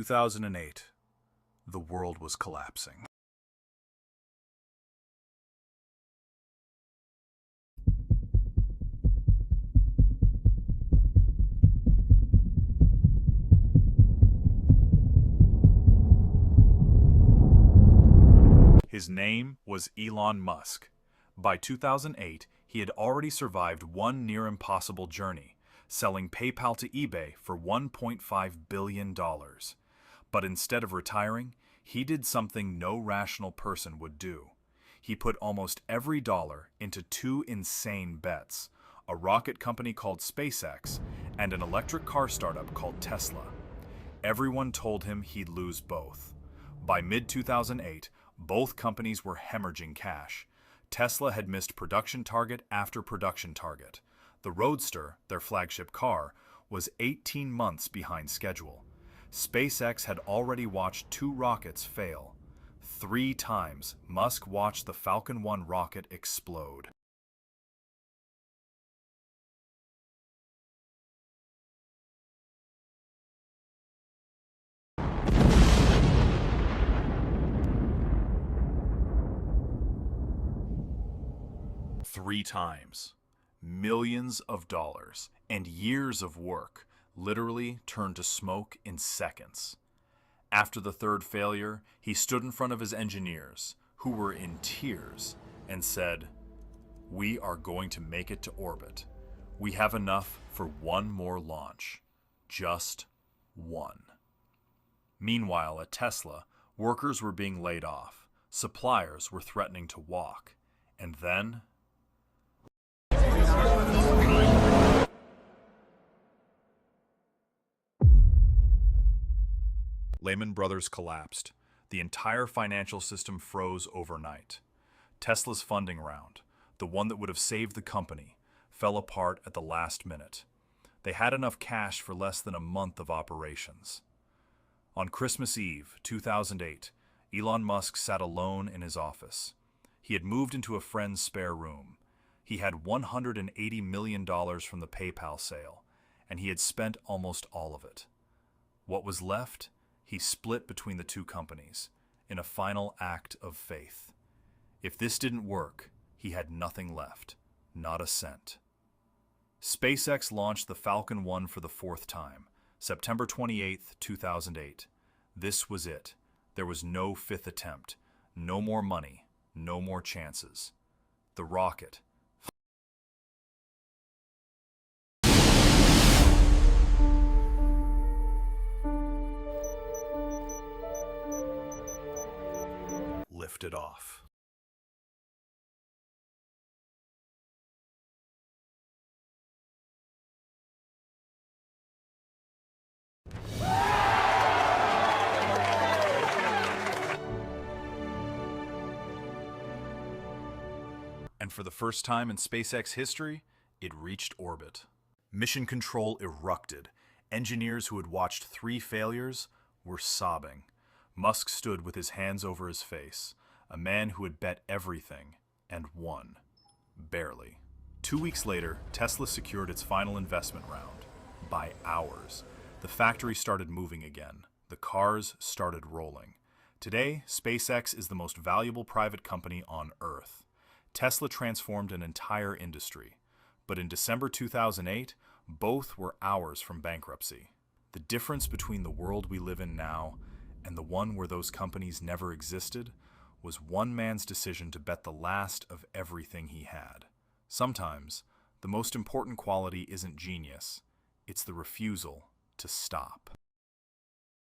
2008. The world was collapsing. His name was Elon Musk. By 2008, he had already survived one near-impossible journey, selling PayPal to eBay for $1.5 billion. But instead of retiring, he did something no rational person would do. He put almost every dollar into two insane bets: a rocket company called SpaceX and an electric car startup called Tesla. Everyone told him he'd lose both. By mid-2008, both companies were hemorrhaging cash. Tesla had missed production target after production target. The Roadster, their flagship car, was 18 months behind schedule. SpaceX had already watched 2 rockets fail. 3 times, Musk watched the Falcon 1 rocket explode. Three times. Millions of dollars and years of work literally turned to smoke in seconds. After the third failure, he stood in front of his engineers, who were in tears, and said, "We are going to make it to orbit. We have enough for one more launch. Just one." Meanwhile, at Tesla, workers were being laid off. Suppliers were threatening to walk. And then Lehman Brothers collapsed. The entire financial system froze overnight. Tesla's funding round, the one that would have saved the company, fell apart at the last minute. They had enough cash for less than a month of operations. On Christmas Eve, 2008, Elon Musk sat alone in his office. He had moved into a friend's spare room. He had $180 million from the PayPal sale, and he had spent almost all of it. What was left? He split between the two companies in a final act of faith. If this didn't work, he had nothing left, not a cent. SpaceX launched the Falcon 1 for the 4th time, September 28, 2008. This was it. There was no 5th attempt, no more money, no more chances. The rocket lifted off. And for the first time in SpaceX history, it reached orbit. Mission control erupted. Engineers who had watched 3 failures were sobbing. Musk stood with his hands over his face, a man who had bet everything and won. Barely. 2 weeks later, Tesla secured its final investment round. By hours. The factory started moving again. The cars started rolling. Today, SpaceX is the most valuable private company on Earth. Tesla transformed an entire industry. But in December 2008, both were hours from bankruptcy. The difference between the world we live in now and the one where those companies never existed was one man's decision to bet the last of everything he had. Sometimes, the most important quality isn't genius, it's the refusal to stop.